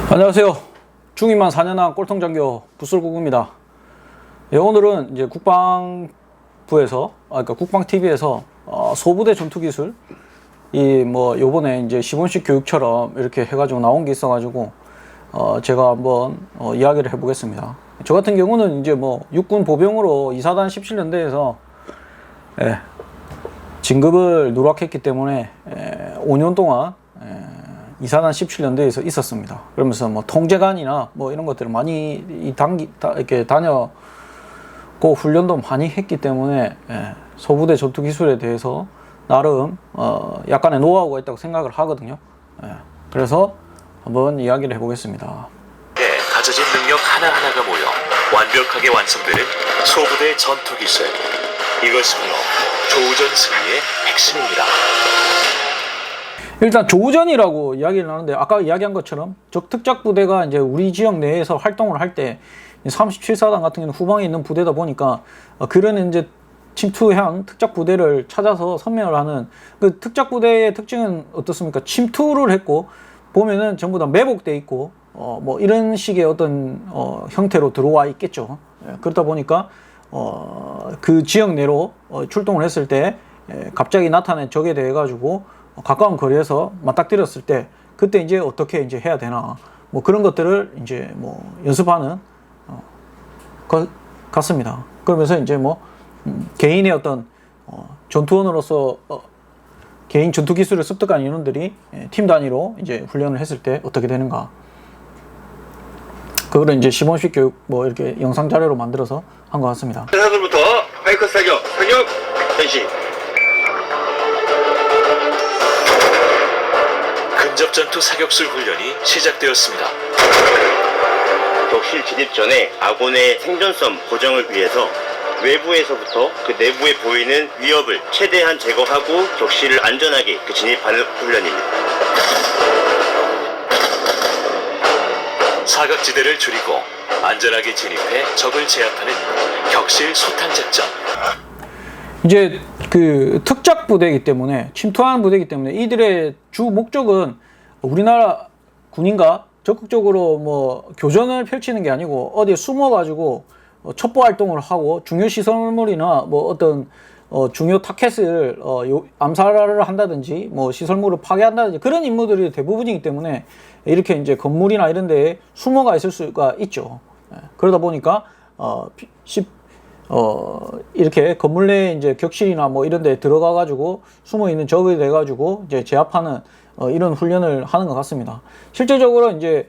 안녕하세요. 중위만 4년한 꼴통장교 부설국입니다. 예, 오늘은 이제 국방부에서, 그러니까 국방TV에서 소부대 전투기술, 요번에 이제 시범식 교육처럼 이렇게 해가지고 나온 게 있어가지고, 제가 한번 이야기를 해보겠습니다. 저 같은 경우는 이제 육군 보병으로 2사단 17년대에서, 진급을 누락했기 때문에, 5년 동안, 2사단 17년대에서 있었습니다. 그러면서 통제관이나 이런 것들을 많이 이렇게 다녔고 훈련도 많이 했기 때문에 소부대 전투 기술에 대해서 나름 약간의 노하우가 있다고 생각을 하거든요. 그래서 한번 이야기를 해보겠습니다. 가져진 능력 하나하나가 모여 완벽하게 완성되는 소부대 전투 기술. 이것이 바로 조우전 승리의 핵심입니다. 일단 조우전이라고 이야기를 하는데, 아까 이야기한 것처럼 적 특작부대가 이제 우리 지역 내에서 활동을 할 때 37사단 같은 경우는 후방에 있는 부대다 보니까 그런 이제 침투형 특작부대를 찾아서 선멸을 하는, 그 특작부대의 특징은 어떻습니까? 침투를 했고 보면은 전부 다 매복돼 있고 이런 식의 어떤 형태로 들어와 있겠죠. 그러다 보니까 그 지역 내로 출동을 했을 때 갑자기 나타난 적에 대해 가지고 가까운 거리에서 맞닥뜨렸을 때 그때 이제 어떻게 이제 해야 되나 그런 것들을 이제 연습하는 것 같습니다. 그러면서 이제 개인의 어떤 전투원으로서 개인 전투 기술을 습득한 인원들이 팀 단위로 이제 훈련을 했을 때 어떻게 되는가, 그거를 이제 시범식 교육 이렇게 영상 자료로 만들어서 한 것 같습니다. 사들부터 파이커 사격 변신. 근접전투 사격술 훈련이 시작되었습니다. 격실 진입 전에 아군의 생존성 보정을 위해서 외부에서부터 그 내부에 보이는 위협을 최대한 제거하고 격실을 안전하게 진입하는 훈련입니다. 사각지대를 줄이고 안전하게 진입해 적을 제압하는 격실 소탕 작전. 이제 그 특작 부대이기 때문에, 침투하는 부대이기 때문에 이들의 주 목적은 우리나라 군인과 적극적으로 교전을 펼치는 게 아니고 어디에 숨어가지고 첩보 활동을 하고 중요 시설물이나 어떤 중요 타켓을 암살을 한다든지 시설물을 파괴한다든지 그런 임무들이 대부분이기 때문에 이렇게 이제 건물이나 이런 데에 숨어가 있을 수가 있죠. 그러다 보니까 이렇게 건물 내에 이제 격실이나 이런 데 들어가 가지고 숨어 있는 적이 돼 가지고 이제 제압하는 이런 훈련을 하는 것 같습니다. 실제적으로 이제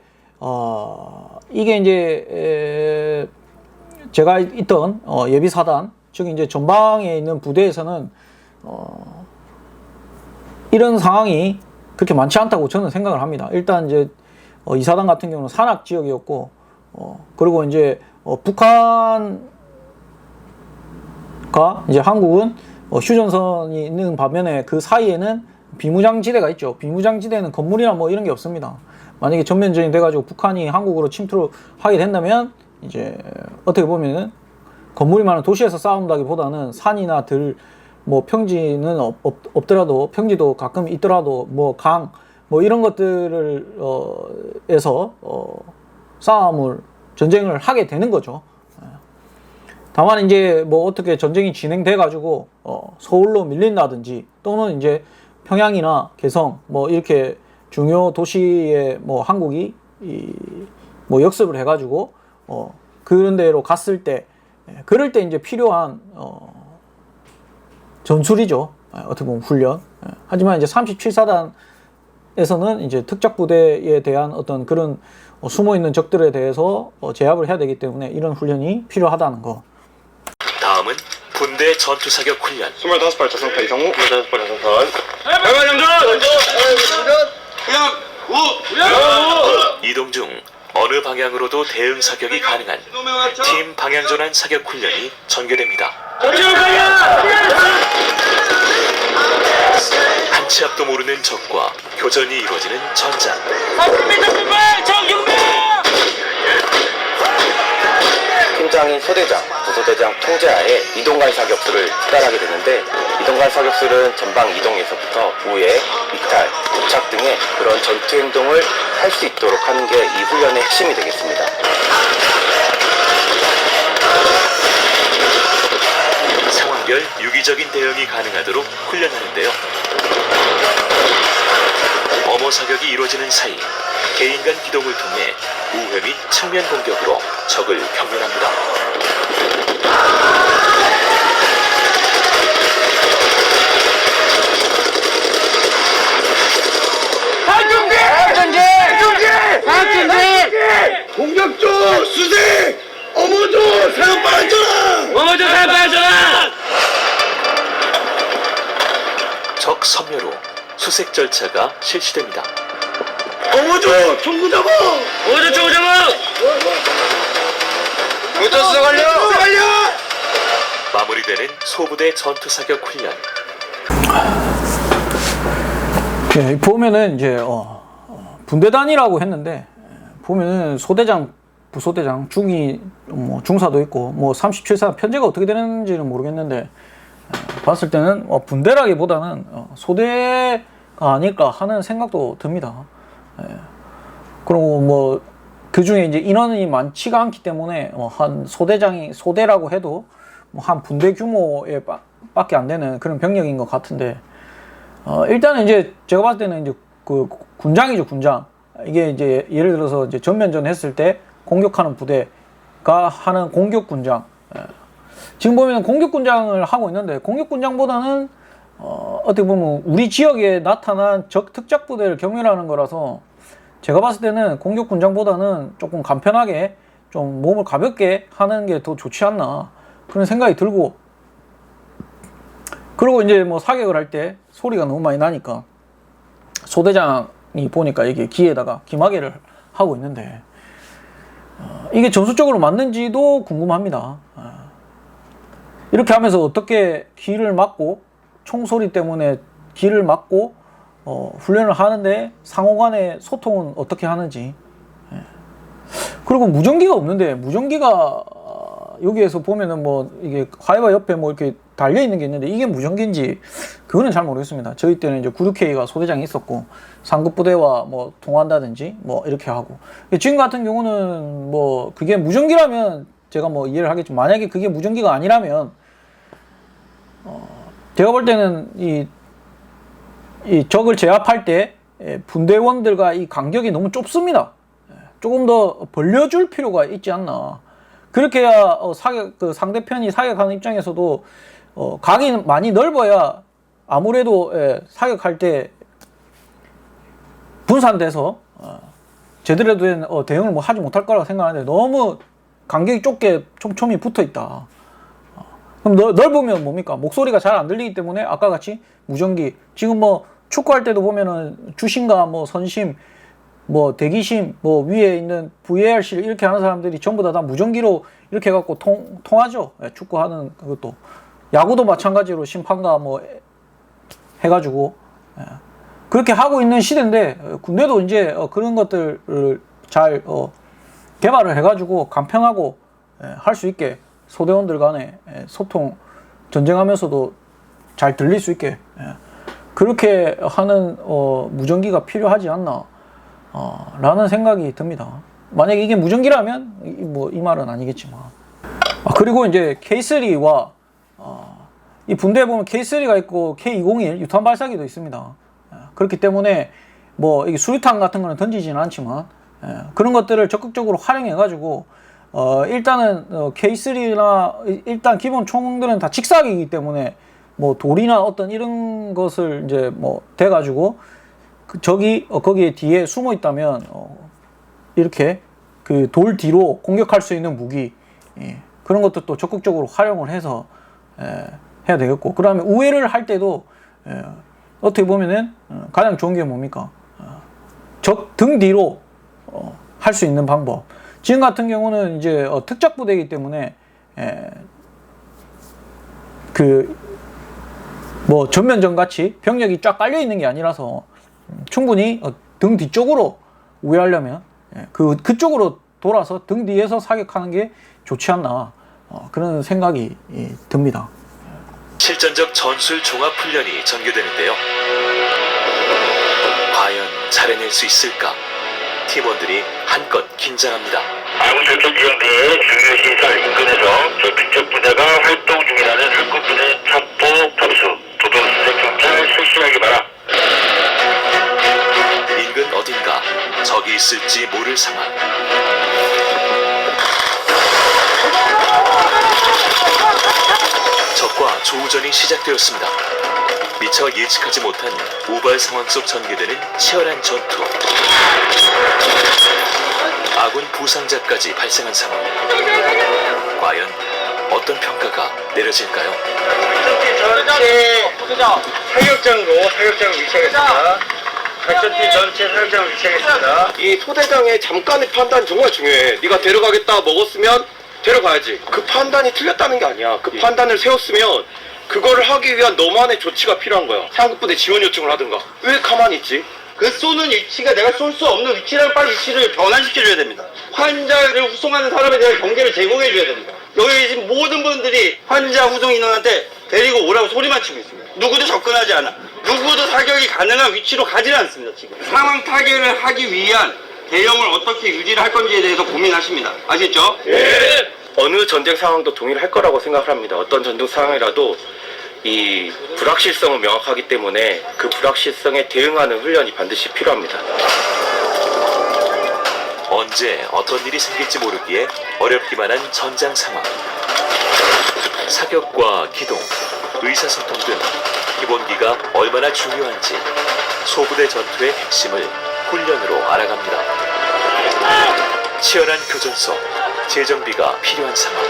이게 이제 제가 있던 예비 사단, 즉 이제 전방에 있는 부대에서는 이런 상황이 그렇게 많지 않다고 저는 생각을 합니다. 일단 이제 이 사단 같은 경우는 산악 지역이었고, 그리고 이제 북한과 이제 한국은 휴전선이 있는 반면에 그 사이에는 비무장지대가 있죠. 비무장지대는 건물이나 이런 게 없습니다. 만약에 전면전이 돼가지고 북한이 한국으로 침투를 하게 된다면 이제 어떻게 보면은 건물이 많은 도시에서 싸운다기보다는 산이나 들, 평지는 없더라도, 평지도 가끔 있더라도 강, 이런 것들을 에서 전쟁을 하게 되는 거죠. 다만 이제 어떻게 전쟁이 진행돼 가지고 서울로 밀린다든지, 또는 이제 평양이나 개성 이렇게 중요 도시에 한국이 역습을 해 가지고 그런 데로 갔을 때, 그럴 때 이제 필요한 전술이죠. 어떻게 보면 훈련. 하지만 이제 37사단에서는 이제 특작부대에 대한 어떤 그런 숨어 있는 적들에 대해서 제압을 해야 되기 때문에 이런 훈련이 필요하다는 거. 다음은 군대 전투 사격 훈련. 25발 자성파 이상호, 25발 자성판. 해발 장전! 이동 중 어느 방향으로도 대응 사격이 가능한 팀 방향 전환 사격 훈련이 전개됩니다. 한 치 앞도 모르는 적과 교전이 이루어지는 전장. 30m 분발 정경명! 팀장인 소대장, 부소대장 통제하에 이동간 사격수를 수달하게 되는데, 이동간 사격수는 전방 이동에서부터 우회, 이탈, 도착 등의 그런 전투 행동을 할 수 있도록 하는 게 이 훈련의 핵심이 되겠습니다. 상황별 유기적인 대응이 가능하도록 훈련하는데요. 어모 사격이 이루어지는 사이 개인 간 기동을 통해 우회 및 측면 공격으로 적을 경멸합니다. 공격조 수색! 어머조 사격반 전환! 적 섬멸 후 수색 절차가 실시됩니다. 어머조 총구 잡아! 무조건 걸려! 마무리되는 소부대 전투 사격 훈련. 예, 보면은 이제 분대단이라고 했는데 보면은 소대장, 부소대장, 중위, 뭐 중사도 있고 뭐 37사 편제가 어떻게 되는지는 모르겠는데 봤을 때는 분대라기보다는 소대가 아닐까 하는 생각도 듭니다. 예. 그리고 뭐 그 중에 이제 인원이 많지가 않기 때문에 한 소대라고 해도 뭐 한 분대 규모에 밖에 안 되는 그런 병력인 것 같은데 일단은 이제 제가 봤을 때는 이제 그 군장이죠, 군장. 이게 이제 예를 들어서 이제 전면전 했을 때 공격하는 부대가 하는 공격 군장. 지금 보면 공격 군장을 하고 있는데 공격 군장보다는 어떻게 보면 우리 지역에 나타난 적 특작 부대를 경멸하는 거라서 제가 봤을 때는 공격 군장보다는 조금 간편하게 좀 몸을 가볍게 하는 게 더 좋지 않나 그런 생각이 들고, 그리고 이제 뭐 사격을 할 때 소리가 너무 많이 나니까 소대장이 보니까 이게 기에다가 기마개를 하고 있는데 이게 전술적으로 맞는지도 궁금합니다. 이렇게 하면서 어떻게 귀를 막고 총소리 때문에 귀를 막고 훈련을 하는데 상호간의 소통은 어떻게 하는지. 그리고 무전기가 없는데 무전기가 여기에서 보면은 뭐 이게 화이바 옆에 뭐 이렇게 달려 있는 게 있는데 이게 무전기인지 그거는 잘 모르겠습니다. 저희 때는 이제 96K가 소대장이 있었고 상급 부대와 뭐 통화한다든지 뭐 이렇게 하고, 지금 같은 경우는 뭐 그게 무전기라면 제가 뭐 이해를 하겠지만 만약에 그게 무전기가 아니라면 제가 볼 때는 이 적을 제압할 때 분대원들과 이 간격이 너무 좁습니다. 조금 더 벌려줄 필요가 있지 않나. 그렇게 해야 그 상대편이 사격하는 입장에서도 각이 많이 넓어야 아무래도 사격할 때 분산돼서 제대로 된 대응을 뭐 하지 못할 거라고 생각하는데 너무 간격이 좁게 촘촘히 붙어 있다. 그럼 넓으면 뭡니까? 목소리가 잘 안 들리기 때문에 아까 같이 무전기, 지금 뭐 축구할 때도 보면은 주심과 뭐 선심, 뭐 대기심, 뭐 위에 있는 VAR실 이렇게 하는 사람들이 전부 다 무전기로 이렇게 해갖고 통하죠. 축구하는 그것도. 야구도 마찬가지로 심판과 뭐 해가지고 그렇게 하고 있는 시대인데 군대도 이제 그런 것들을 잘 개발을 해가지고 간편하고 할 수 있게 소대원들 간에 소통, 전쟁하면서도 잘 들릴 수 있게 그렇게 하는 무전기가 필요하지 않나 라는 생각이 듭니다. 만약에 이게 무전기라면 뭐 이 말은 아니겠지만. 그리고 이제 K3와 이 분대에 보면 K3가 있고 K201 유탄 발사기도 있습니다. 그렇기 때문에 뭐 이게 수류탄 같은 거는 던지지는 않지만 그런 것들을 적극적으로 활용해 가지고 일단은 K3나 일단 기본 총들은 다 직사기이기 때문에 뭐 돌이나 어떤 이런 것을 이제 뭐 대 가지고 그 적이 거기에 뒤에 숨어 있다면 이렇게 그 돌 뒤로 공격할 수 있는 무기, 그런 것도 적극적으로 활용을 해서 해야 되겠고, 그 다음에 우회를 할 때도 어떻게 보면은 가장 좋은 게 뭡니까? 적 등 뒤로 할 수 있는 방법. 지금 같은 경우는 이제 특작 부대이기 때문에 그 뭐 전면전 같이 병력이 쫙 깔려 있는 게 아니라서 충분히 등 뒤쪽으로 우회하려면 그쪽으로 돌아서 등 뒤에서 사격하는 게 좋지 않나 그런 생각이 듭니다. 실전적 전술 종합훈련이 전개되는데요. 과연 잘해낼 수 있을까? 팀원들이 한껏 긴장합니다. 아군 전투기관대의 중요 시설 인근에서 적특적 부대가 활동 중이라는 한국군의 첩보 접수, 도둑 수색 정찰 실시하기 바라. 인근 어딘가 적이 있을지 모를 상황. 적과 조우전이 시작되었습니다. 미처 예측하지 못한 우발 상황 속 전개되는 치열한 전투. 아군 부상자까지 발생한 상황. 과연 어떤 평가가 내려질까요? 전체 사격장을 위치하겠습니다. 작전팀 전체 사격장을 위치하겠습니다. 이 소대장의 잠깐의 판단 정말 중요해. 네가 데려가겠다 먹었으면 데려가야지. 그 판단이 틀렸다는 게 아니야. 그 판단을 세웠으면 그거를 하기 위한 너만의 조치가 필요한 거야. 상급부대 지원 요청을 하든가. 왜 가만히 있지? 그 쏘는 위치가 내가 쏠 수 없는 위치라면 빨리 위치를 변환시켜줘야 됩니다. 환자를 후송하는 사람에 대한 경계를 제공해줘야 됩니다. 여기 지금 모든 분들이 환자 후송 인원한테 데리고 오라고 소리만 치고 있습니다. 누구도 접근하지 않아. 누구도 사격이 가능한 위치로 가지는 않습니다. 지금 상황 타결을 하기 위한 대형을 어떻게 유지를 할 건지에 대해서 고민하십니다. 아시겠죠? 예. 어느 전쟁 상황도 동일할 거라고 생각을 합니다. 어떤 전쟁 상황이라도 이 불확실성은 명확하기 때문에 그 불확실성에 대응하는 훈련이 반드시 필요합니다. 언제 어떤 일이 생길지 모르기에 어렵기만 한 전장 상황. 사격과 기동, 의사소통 등 기본기가 얼마나 중요한지 소부대 전투의 핵심을 훈련으로 알아갑니다. 치열한 교전 속 재정비가 필요한 상황.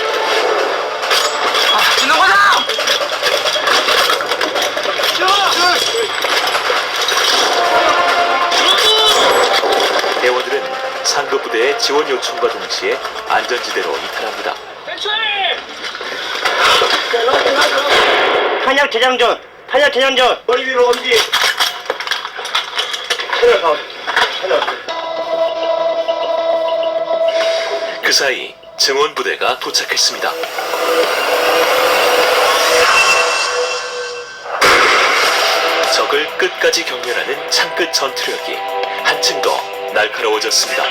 대원들은 상급부대의 지원 요청과 동시에 안전지대로 이탈합니다. 탄약 재장전! 머리 위로 엄지! 그 사이 증원부대가 도착했습니다. 적을 끝까지 경멸하는 창끝 전투력이 한층 더 날카로워졌습니다.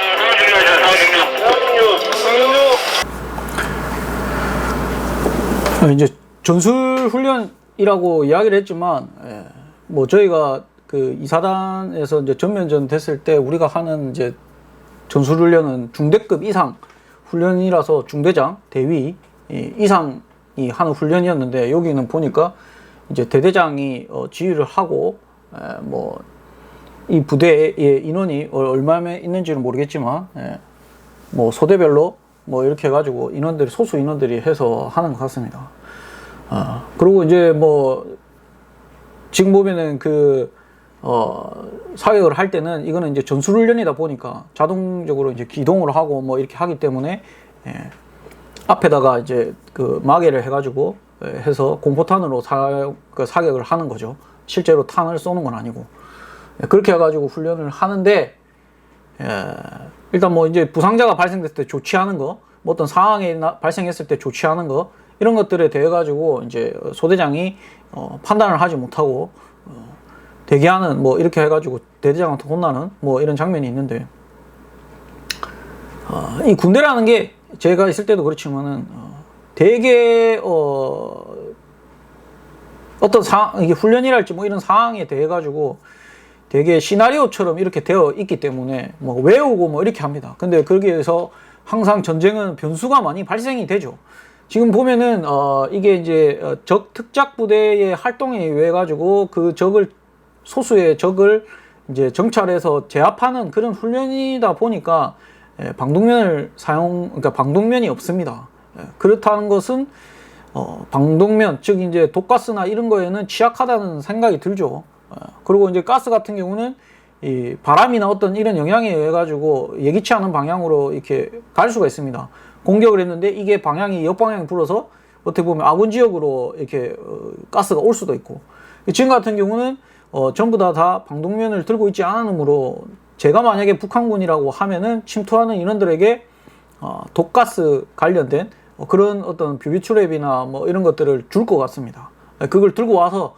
이제 전술 훈련이라고 이야기를 했지만, 뭐 저희가 그 이사단에서 이제 전면전 됐을 때 우리가 하는 이제 전술 훈련은 중대급 이상 훈련이라서 중대장, 대위 이상이 하는 훈련이었는데, 여기는 보니까 이제 대대장이 지휘를 하고, 뭐 이 부대의 인원이 얼마나 있는지는 모르겠지만, 뭐 소대별로 뭐 이렇게 해가지고 인원들이, 소수 인원들이 해서 하는 것 같습니다. 그리고 이제 뭐 지금 보면은 그 사격을 할 때는 이거는 이제 전술훈련이다 보니까 자동적으로 이제 기동을 하고 뭐 이렇게 하기 때문에, 앞에다가 이제 그 마개를 해가지고 해서 공포탄으로 사격을 하는 거죠. 실제로 탄을 쏘는 건 아니고. 그렇게 해가지고 훈련을 하는데, 일단 뭐 이제 부상자가 발생됐을 때 조치하는 거, 뭐 어떤 상황이 발생했을 때 조치하는 거, 이런 것들에 대해 가지고 이제 소대장이 판단을 하지 못하고 대기하는, 뭐 이렇게 해가지고 대대장한테 혼나는 뭐 이런 장면이 있는데, 이 군대라는 게 제가 있을 때도 그렇지만은 되게 어떤 상황, 이게 훈련이랄지 뭐 이런 상황에 대해 가지고 되게 시나리오처럼 이렇게 되어 있기 때문에 뭐 외우고 뭐 이렇게 합니다. 근데 거기에서 항상 전쟁은 변수가 많이 발생이 되죠. 지금 보면은 이게 이제 적 특작 부대의 활동에 의해 가지고 그 적을, 소수의 적을 이제 정찰해서 제압하는 그런 훈련이다 보니까 방독면을 그러니까 방독면이 없습니다. 그렇다는 것은 방독면, 즉 이제 독가스나 이런 거에는 취약하다는 생각이 들죠. 그리고 이제 가스 같은 경우는 이 바람이나 어떤 이런 영향에 의해 가지고 예기치 않은 방향으로 이렇게 갈 수가 있습니다. 공격을 했는데 이게 방향이 역방향이 불어서 어떻게 보면 아군 지역으로 이렇게 가스가 올 수도 있고, 지금 같은 경우는 전부 다 방독면을 들고 있지 않으므로 제가 만약에 북한군이라고 하면은 침투하는 인원들에게 독가스 관련된 그런 어떤 뷰비트랩이나 뭐 이런 것들을 줄 것 같습니다. 그걸 들고 와서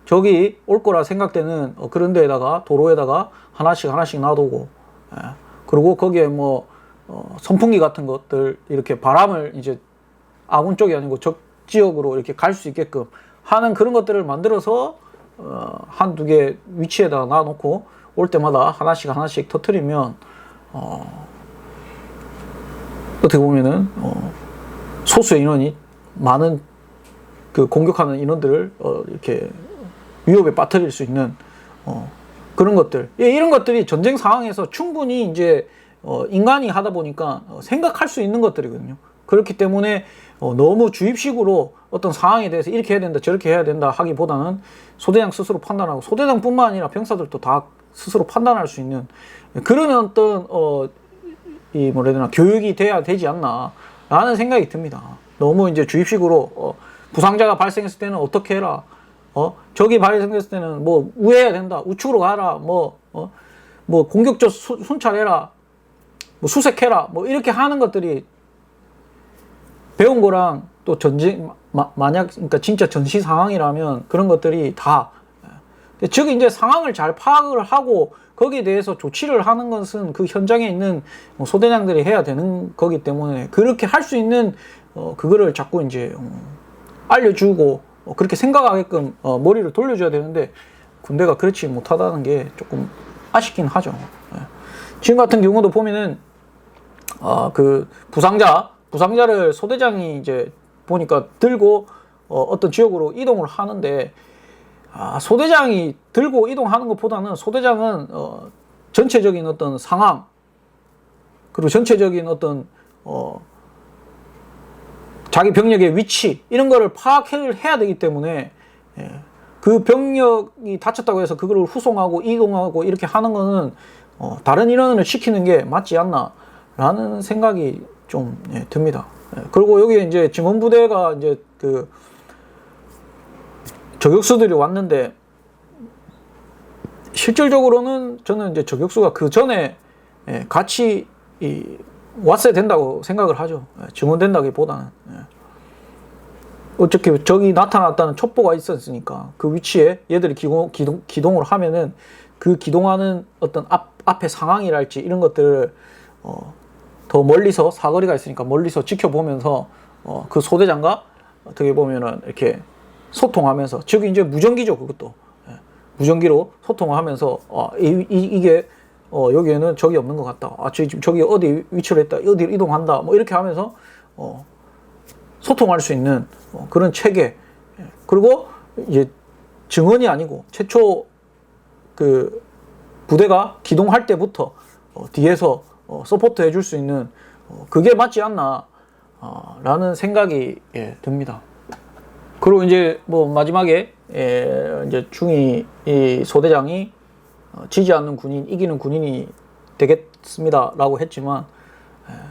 저기 올 거라 생각되는 그런 데에다가 도로에다가 하나씩 놔두고 그리고 거기에 뭐 선풍기 같은 것들 이렇게 바람을 이제 아군 쪽이 아니고 적 지역으로 이렇게 갈 수 있게끔 하는 그런 것들을 만들어서 한두 개 위치에다가 놔놓고 올 때마다 하나씩 터뜨리면 어떻게 보면은 소수의 인원이 많은 그 공격하는 인원들을 이렇게 위협에 빠뜨릴 수 있는 그런 것들, 이런 것들이 전쟁 상황에서 충분히 이제 인간이 하다 보니까 생각할 수 있는 것들이거든요. 그렇기 때문에 너무 주입식으로 어떤 상황에 대해서 이렇게 해야 된다 저렇게 해야 된다 하기보다는 소대장 스스로 판단하고, 소대장뿐만 아니라 병사들도 다 스스로 판단할 수 있는 그런 어떤 이 뭐라 해야 되나 교육이 돼야 되지 않나 라는 생각이 듭니다. 너무 이제 주입식으로 부상자가 발생했을 때는 어떻게 해라, 적이 발생했을 때는 뭐 우회해야 된다, 우측으로 가라, 뭐 공격적 순찰해라, 뭐 수색해라, 뭐 이렇게 하는 것들이 배운 거랑 또 전쟁 만약 그러니까 진짜 전시 상황이라면 그런 것들이 다 즉 이제 상황을 잘 파악을 하고 거기에 대해서 조치를 하는 것은 그 현장에 있는 소대장들이 해야 되는 거기 때문에 그렇게 할 수 있는 그거를 자꾸 이제 알려주고 그렇게 생각하게끔 머리를 돌려줘야 되는데 군대가 그렇지 못하다는 게 조금 아쉽긴 하죠. 지금 같은 경우도 보면은 그 부상자를 소대장이 이제 보니까 들고 어떤 지역으로 이동을 하는데 소대장이 들고 이동하는 것보다는 소대장은 전체적인 어떤 상황 그리고 전체적인 어떤 자기 병력의 위치 이런 거를 파악을 해야 되기 때문에 그 병력이 다쳤다고 해서 그걸 후송하고 이동하고 이렇게 하는 거는 다른 인원을 시키는 게 맞지 않나 라는 생각이 좀 듭니다. 그리고 여기 이제 증원부대가 이제 그 저격수들이 왔는데 실질적으로는 저는 이제 저격수가 그 전에 같이 왔어야 된다고 생각을 하죠. 증원된다기보다는 어차피 적이 나타났다는 첩보가 있었으니까 그 위치에 얘들이 기동을 하면은 그 기동하는 어떤 앞의 상황이랄지 이런 것들을 더 멀리서 사거리가 있으니까 멀리서 지켜보면서 그 소대장과 어떻게 보면은 이렇게 소통하면서 즉 이제 무전기죠. 그것도 무전기로 소통을 하면서 이게 여기에는 적이 없는 것 같다. 지금 적이 어디 위치를 했다. 어디로 이동한다. 뭐 이렇게 하면서 소통할 수 있는 그런 체계. 그리고 이제 증언이 아니고 최초 그 부대가 기동할 때부터 뒤에서 서포트 해줄 수 있는 그게 맞지 않나 라는 생각이 듭니다. 그리고 이제 뭐 마지막에 이제 중위 이 소대장이 지지 않는 군인, 이기는 군인이 되겠습니다 라고 했지만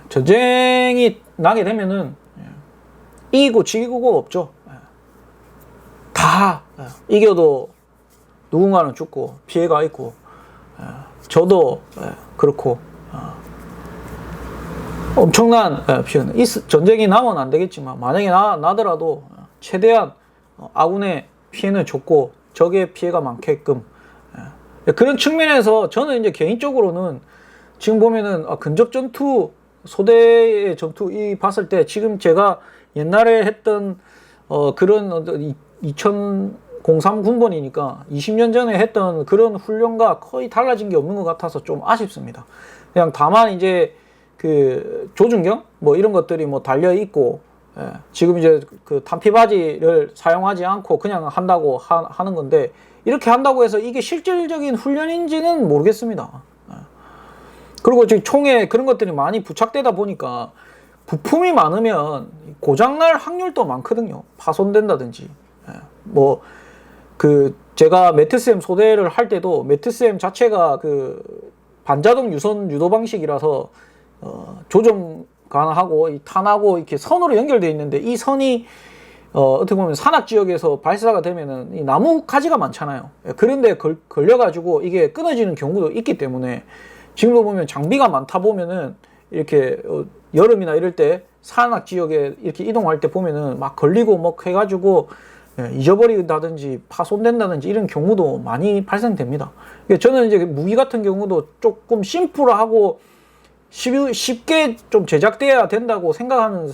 전쟁이 나게 되면은 이기고 지기고가 없죠. 다 이겨도 누군가는 죽고 피해가 있고 저도 그렇고 엄청난 피해는 전쟁이 나면 안 되겠지만 만약에 나더라도 최대한 아군의 피해는 적고 적의 피해가 많게끔 그런 측면에서 저는 이제 개인적으로는 지금 보면은 근접 전투 소대의 전투 이 봤을 때 지금 제가 옛날에 했던 그런 2003 군번이니까 20년 전에 했던 그런 훈련과 거의 달라진 게 없는 것 같아서 좀 아쉽습니다. 그냥 다만 이제 그 조준경 뭐 이런 것들이 뭐 달려 있고 지금 이제 그 탄피바지를 사용하지 않고 그냥 한다고 하는 건데 이렇게 한다고 해서 이게 실질적인 훈련인지는 모르겠습니다. 그리고 지금 총에 그런 것들이 많이 부착되다 보니까 부품이 많으면 고장날 확률도 많거든요. 파손된다든지. 뭐 그 제가 매트쌤 소대를 할 때도 매트쌤 자체가 그 반자동 유선 유도 방식이라서 조정 가능하고 이 탄하고 이렇게 선으로 연결되어 있는데 이 선이 어떻게 보면 산악 지역에서 발사가 되면은 이 나무 가지가 많잖아요. 그런데 걸려가지고 이게 끊어지는 경우도 있기 때문에 지금도 보면 장비가 많다 보면은 이렇게 여름이나 이럴 때 산악 지역에 이렇게 이동할 때 보면은 막 걸리고 뭐 해가지고 잊어버린다든지 파손된다든지 이런 경우도 많이 발생됩니다. 저는 이제 무기 같은 경우도 조금 심플하고 쉽게 좀 제작돼야 된다고 생각하는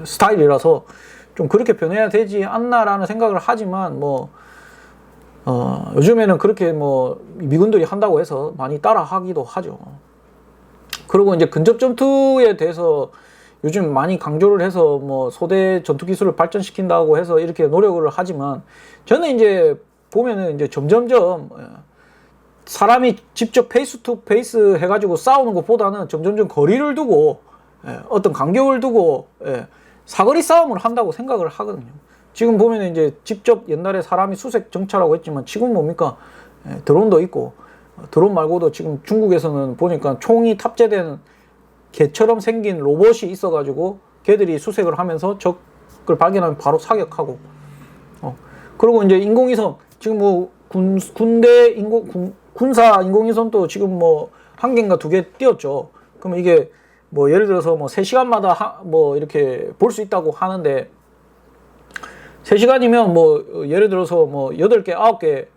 스타일이라서 좀 그렇게 변해야 되지 않나라는 생각을 하지만 요즘에는 그렇게 미군들이 한다고 해서 많이 따라 하기도 하죠. 그리고 이제 근접 전투에 대해서 요즘 많이 강조를 해서 소대 전투 기술을 발전시킨다고 해서 이렇게 노력을 하지만 저는 이제 보면은 이제 점점점 사람이 직접 페이스 투 페이스 해가지고 싸우는 것보다는 점점점 거리를 두고 어떤 간격을 두고 사거리 싸움을 한다고 생각을 하거든요. 지금 보면 이제 직접 옛날에 사람이 수색 정찰하고 했지만 지금 뭡니까? 드론도 있고 드론 말고도 지금 중국에서는 보니까 총이 탑재된 개처럼 생긴 로봇이 있어가지고 걔들이 수색을 하면서 적을 발견하면 바로 사격하고 그리고 이제 인공위성 지금 군대 군사 인공위성도 지금 한 개인가 두 개 띄웠죠. 그러면 이게 예를 들어서 3시간마다 이렇게 볼 수 있다고 하는데 3시간이면 예를 들어서 8개, 9개,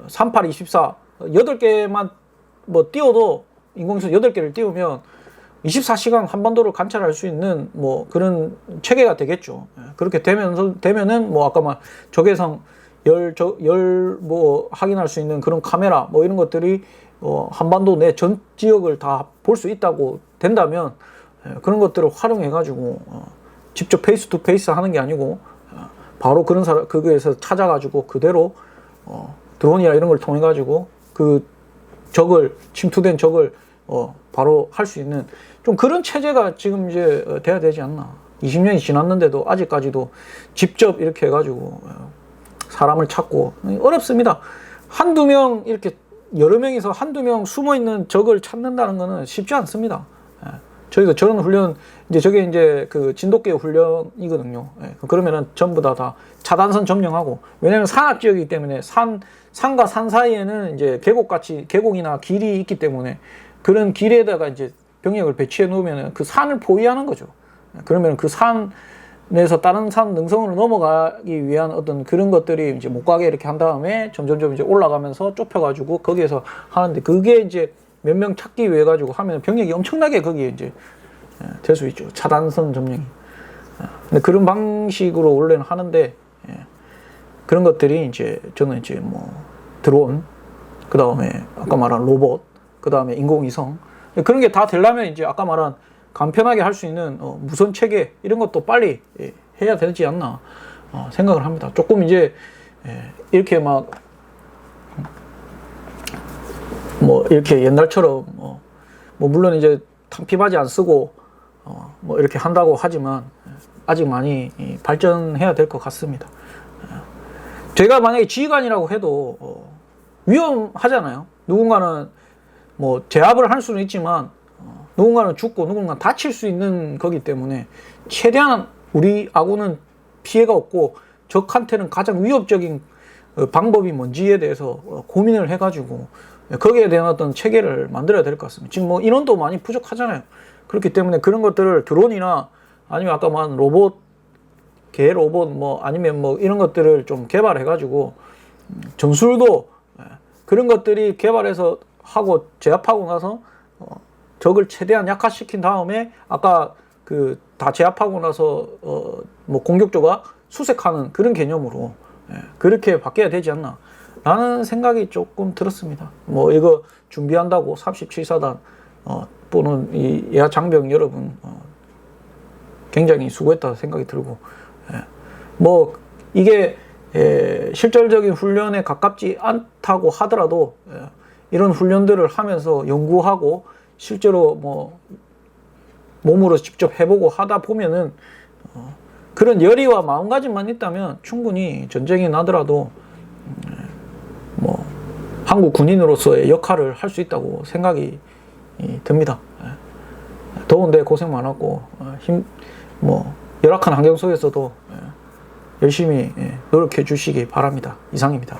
38, 24 8개만 띄워도 인공위성 8개를 띄우면 24시간 한반도를 관찰할 수 있는 그런 체계가 되겠죠. 그렇게 되면은 아까 적외선 열 확인할 수 있는 그런 카메라 이런 것들이 한반도 내 전 지역을 다 볼 수 있다고 된다면 그런 것들을 활용해 가지고 직접 페이스 투 페이스 하는 게 아니고 바로 그런 사람 거기에서 찾아가지고 그대로 드론이나 이런 걸 통해 가지고 그 적을 침투된 적을 바로 할 수 있는 좀 그런 체제가 지금 이제 돼야 되지 않나. 20년이 지났는데도 아직까지도 직접 이렇게 해가지고 사람을 찾고 어렵습니다. 한두 명 이렇게 여러 명이서 한두 명 숨어 있는 적을 찾는다는 거는 쉽지 않습니다. 저희도 저런 훈련 이제 저게 이제 그 진돗개 훈련이거든요. 그러면은 전부 다 차단선 점령하고 왜냐면 산악 지역이기 때문에 산과 산 사이에는 이제 계곡이나 길이 있기 때문에 그런 길에다가 이제 병력을 배치해 놓으면 그 산을 포위하는 거죠. 그러면 그 산에서 다른 산 능선으로 넘어가기 위한 어떤 그런 것들이 이제 못 가게 이렇게 한 다음에 점점점 이제 올라가면서 좁혀가지고 거기에서 하는데 그게 이제 몇 명 찾기 위해 가지고 하면 병력이 엄청나게 거기에 이제 될 수 있죠. 차단선 점령이. 근데 그런 방식으로 원래는 하는데 그런 것들이 이제 저는 이제 드론, 그 다음에 아까 말한 로봇, 그 다음에 인공위성 그런 게 다 되려면 이제 아까 말한 간편하게 할 수 있는 무선 체계 이런 것도 빨리 해야 되지 않나 생각을 합니다. 조금 이제 이렇게 이렇게 옛날처럼 물론 이제 탄피바지 안 쓰고 이렇게 한다고 하지만 아직 많이 발전해야 될 것 같습니다. 제가 만약에 지휘관이라고 해도 위험하잖아요. 누군가는 제압을 할 수는 있지만 누군가는 죽고 누군가는 다칠 수 있는 거기 때문에 최대한 우리 아군은 피해가 없고 적한테는 가장 위협적인 방법이 뭔지에 대해서 고민을 해가지고 거기에 대한 어떤 체계를 만들어야 될 것 같습니다. 지금 인원도 많이 부족하잖아요. 그렇기 때문에 그런 것들을 드론이나 아니면 아까 말한 로봇, 개 로봇 아니면 이런 것들을 좀 개발해가지고 전술도 그런 것들이 개발해서 하고 제압하고 나서 적을 최대한 약화시킨 다음에 아까 다 제압하고 나서 공격조가 수색하는 그런 개념으로 그렇게 바뀌어야 되지 않나 라는 생각이 조금 들었습니다. 이거 준비한다고 37사단 또는 이 예하 장병 여러분 굉장히 수고했다 생각이 들고 이게 실질적인 훈련에 가깝지 않다고 하더라도 이런 훈련들을 하면서 연구하고 실제로 몸으로 직접 해보고 하다 보면은 그런 열의와 마음가짐만 있다면 충분히 전쟁이 나더라도 한국 군인으로서의 역할을 할 수 있다고 생각이 듭니다. 더운데 고생 많았고 열악한 환경 속에서도 열심히 노력해 주시기 바랍니다. 이상입니다.